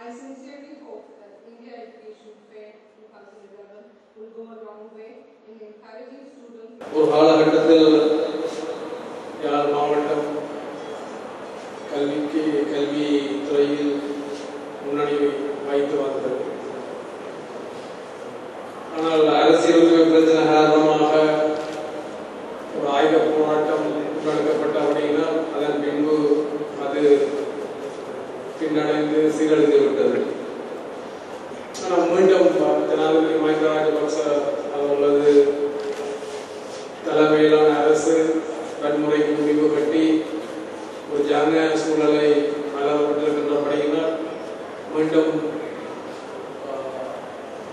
I sincerely hope that India Education Fair 2011 will go a long way in encouraging students. ஒரு காலகட்டத்தில் யாழ் மாவட்டம் கல்வி துறையில் முன்னணி வைத்து வந்தது. ஆனால் அரசியல் பிரச்சனை காரணமாக ஒரு ஆயுத போராட்டம் முன்னெடுக்கப்பட்ட அப்படின்னா அதன் பின்பு அது பின்னடைந்து சீரழிந்து விட்டது. ஆனால் மீண்டும் ஜனாதிபதி மஹிந்த ராஜபக்ச அவர்களது தலைமையிலான அரசு வன்முறைக்கு முடிவு கட்டி ஒரு ஜனநாயக சூழலை நலவப்பட்டிருக்கின்றபடியினால் மீண்டும்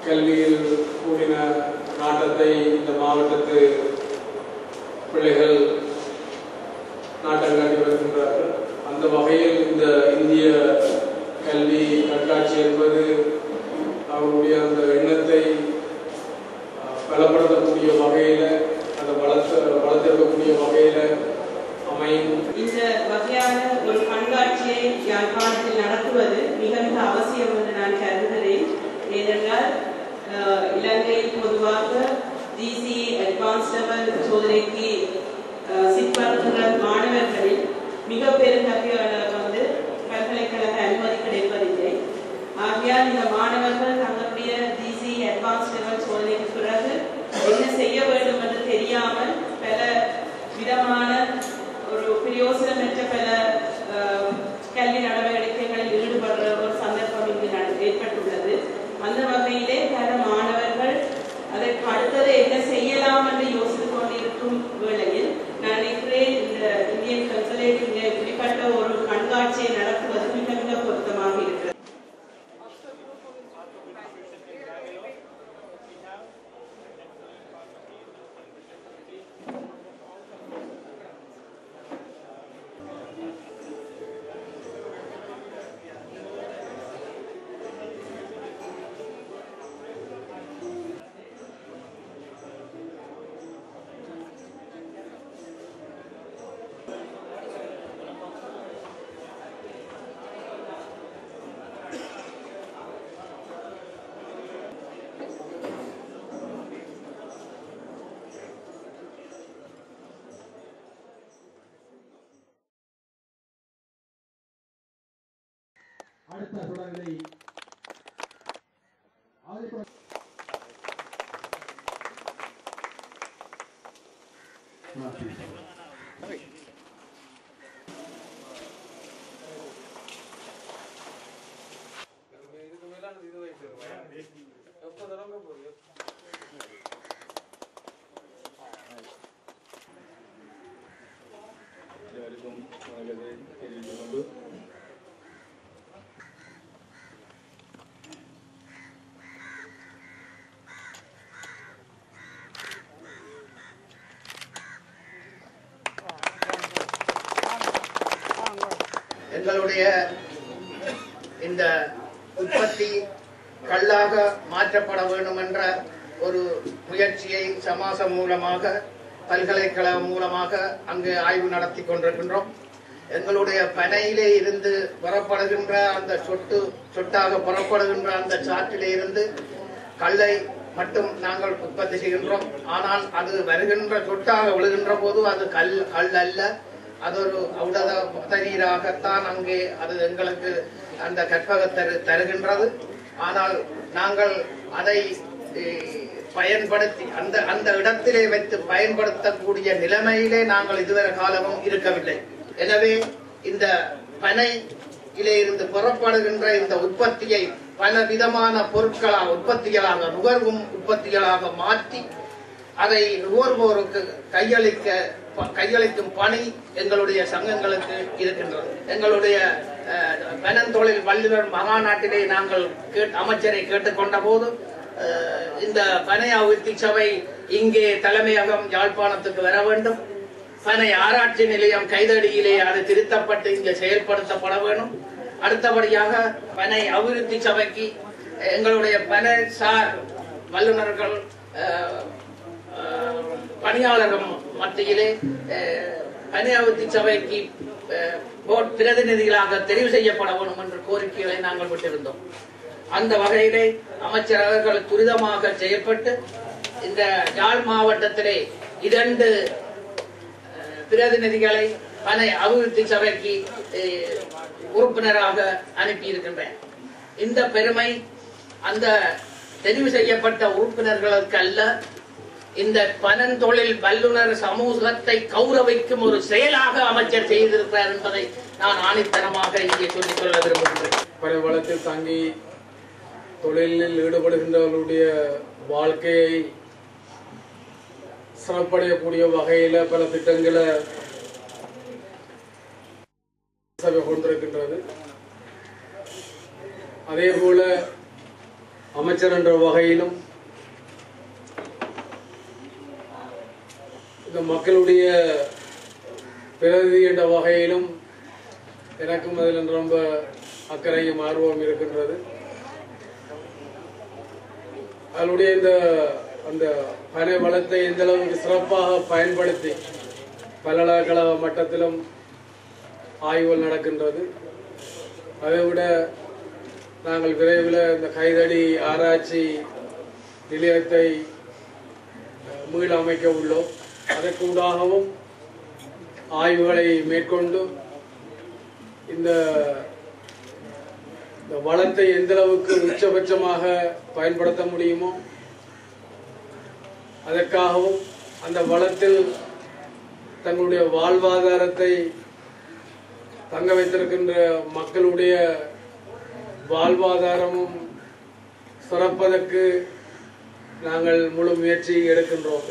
கல்வியில் கூடின நாட்டத்தை இந்த மாவட்டத்து பிள்ளைகள் நாட்டம் காட்டி வருகின்றார்கள். அந்த வகையில் இந்த இந்திய கல்வி கண்காட்சி என்பது அவருடைய அந்த எண்ணத்தை பலப்படுத்தக்கூடிய வகையில் அதை வளர்த்திருக்கக்கூடிய வகையில் அமையும். இந்த வகையான ஒரு கண்காட்சியை யாழ்ப்பாணத்தில் நடத்துவது மிக மிக அவசியம் என்று நான் கருதுகிறேன். ஏனென்றால் இலங்கையில் பொதுவாக ஜிசி அட்வான்ஸ் லெவல் சோதனைக்கு சிற்படுத்துகிற மாணவர்களில் மிக பெருந்தொகையாளர் பல்கலைக்கழக அனுமதி கிடைப்பதில்லை. ஆகையால் இந்த மாணவர்கள் தங்களுடைய ஜிசி அட்வான்ஸ் லெவல் சோதனைக்கு பிறகு என்ன செய்ய வேண்டும் என்று தெரியாமல் பல விதமான ஒரு பிரயோசனமற்ற பல கல்வி நடவடிக்கைகளில் ஈடுபடுற ஒரு சந்தர்ப்பம் இங்கு ஏற்பட்டுள்ளது. அந்த வகையிலே பல மாணவர்கள் அதற்கு அடுத்தது என்ன செய்யலாம் என்று யோசித்துக் கொண்டிருக்கும் வேளையில் நான் நினைக்கிறேன் இந்த இந்தியன் கன்சலேட் இப்படிப்பட்ட ஒரு கண்காட்சியை நடத்துவது மிக மிக பொருத்தமாக இருக்கிறது. அடுத்த தொடர்களை எங்களுடைய இந்த உற்பத்தி கல்லாக மாற்றப்பட வேண்டும் என்ற ஒரு முயற்சியை சமாசம் மூலமாக பல்கலைக்கழகம் மூலமாக அங்கு ஆய்வு நடத்தி கொண்டிருக்கின்றோம். எங்களுடைய பனையிலே இருந்து புறப்படுகின்ற அந்த சொட்டாக புறப்படுகின்ற அந்த சாற்றிலே இருந்து கல்லை மட்டும் நாங்கள் உற்பத்தி செய்கின்றோம். ஆனால் அது வருகின்ற சொட்டாக விழுகின்ற போது அது கல் அல்ல, அது ஒரு ஔடத தண்ணீராகத்தான் அங்கே அது எங்களுக்கு அந்த கற்பகத்தை தருகின்றது. ஆனால் நாங்கள் அதை பயன்படுத்தி அந்த இடத்திலே வைத்து பயன்படுத்தக்கூடிய நிலைமையிலே நாங்கள் இதுவரை காலமும் இருக்கவில்லை. எனவே இந்த பனையிலே இருந்து புறப்படுகின்ற இந்த உற்பத்தியை பல விதமான பொருட்களாக உற்பத்திகளாக நுகர்வும் உற்பத்திகளாக மாற்றி அதை நுகர்வோருக்கு கையளிக்கும் பணி எங்களுடைய சங்கங்களுக்கு இருக்கின்றது. எங்களுடைய பனந்தொழில் வல்லுநர் மகாநாட்டிலே நாங்கள் அமைச்சரை கேட்டுக்கொண்ட போது இந்த பனை அபிவிருத்தி சபை இங்கே தலைமையகம் யாழ்ப்பாணத்துக்கு வர வேண்டும், பனை ஆராய்ச்சி நிலையம் கைதடியிலே அது திருத்தப்பட்டு இங்கே செயல்படுத்தப்பட வேண்டும். அடுத்தபடியாக பனை அபிவிருத்தி சபைக்கு எங்களுடைய பணசார் வல்லுநர்கள் பணியாளர்கள் மத்தியிலே பனை அபிவிருத்தி சபைக்கு போர்டு பிரதிநிதிகளாக தெரிவு செய்யப்பட வேண்டும் என்ற கோரிக்கைகளை நாங்கள் விட்டிருந்தோம். அந்த வகையிலே அமைச்சர் அவர்கள் துரிதமாக செயல்பட்டு இந்த யாழ் மாவட்டத்திலே 2 பிரதிநிதிகளை பனை அபிவிருத்தி சபைக்கு உறுப்பினராக அனுப்பியிருக்கின்றேன். இந்த பெருமை அந்த தெரிவு செய்யப்பட்ட உறுப்பினர்களுக்கு அல்ல, இந்த பனந்தொழில் வல்லுநர் சமூகத்தை கௌரவிக்கும் ஒரு செயலாக அமைச்சர் செய்திருக்கிறார் என்பதை நான் ஆணித்தனமாக இங்கே சொல்லிக்கொள்ள விரும்புகின்றேன். பனை வளத்தில் தங்கி தொழிலில் ஈடுபடுகின்றவர்களுடைய வாழ்க்கையை சிறப்படையக்கூடிய வகையில பல திட்டங்களை சபை கொண்டிருக்கின்றது. அதே போல அமைச்சர் என்ற வகையிலும் இந்த மக்களுடைய பிரதிநிதி என்ற வகையிலும் எனக்கும் அதில் ரொம்ப அக்கறையும் ஆர்வம் இருக்கின்றது. அதனுடைய அந்த பனை வளத்தை எந்த அளவுக்கு சிறப்பாக பயன்படுத்தி பல்கலைக்கழக மட்டத்திலும் ஆய்வுகள் நடக்கின்றது. அதைவிட நாங்கள் விரைவில் இந்த கைதடி ஆராய்ச்சி நிலையத்தை மீள அமைக்க உள்ளோம். அதற்கூடாகவும் ஆய்வுகளை மேற்கொண்டு இந்த வளத்தை எந்த அளவுக்கு உச்சபட்சமாக பயன்படுத்த முடியுமோ அதற்காகவும் அந்த வளத்தில் தங்களுடைய வாழ்வாதாரத்தை தங்க வைத்திருக்கின்ற மக்களுடைய வாழ்வாதாரமும் சிறப்பதற்கு நாங்கள் முழு முயற்சி எடுக்கின்றோம்.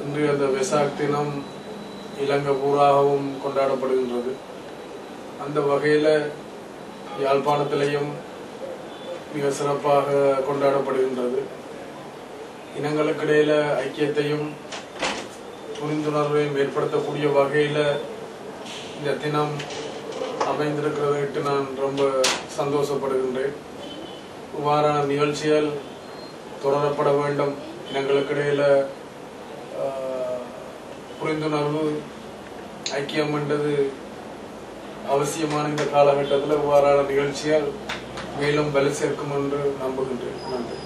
இன்று அந்த வெசாக் தினம் இலங்கை பூராகவும் கொண்டாடப்படுகின்றது. அந்த வகையில் யாழ்ப்பாணத்திலையும் மிக சிறப்பாக கொண்டாடப்படுகின்றது. இனங்களுக்கிடையில ஐக்கியத்தையும் புரிந்துணர்வையும் ஏற்படுத்தக்கூடிய வகையில் இந்த தினம் அமைந்திருக்கிறதுக்கு நான் ரொம்ப சந்தோஷப்படுகின்றேன். இவ்வாறான நிகழ்ச்சிகள் தொடரப்பட வேண்டும். இனங்களுக்கிடையில புரிந்துணர்வு ஐக்கியம் என்றது அவசியமான இந்த காலகட்டத்தில் இவ்வாறான நிகழ்ச்சியால் மேலும் வலு சேர்க்கும் என்று நம்புகின்றேன். நன்றி.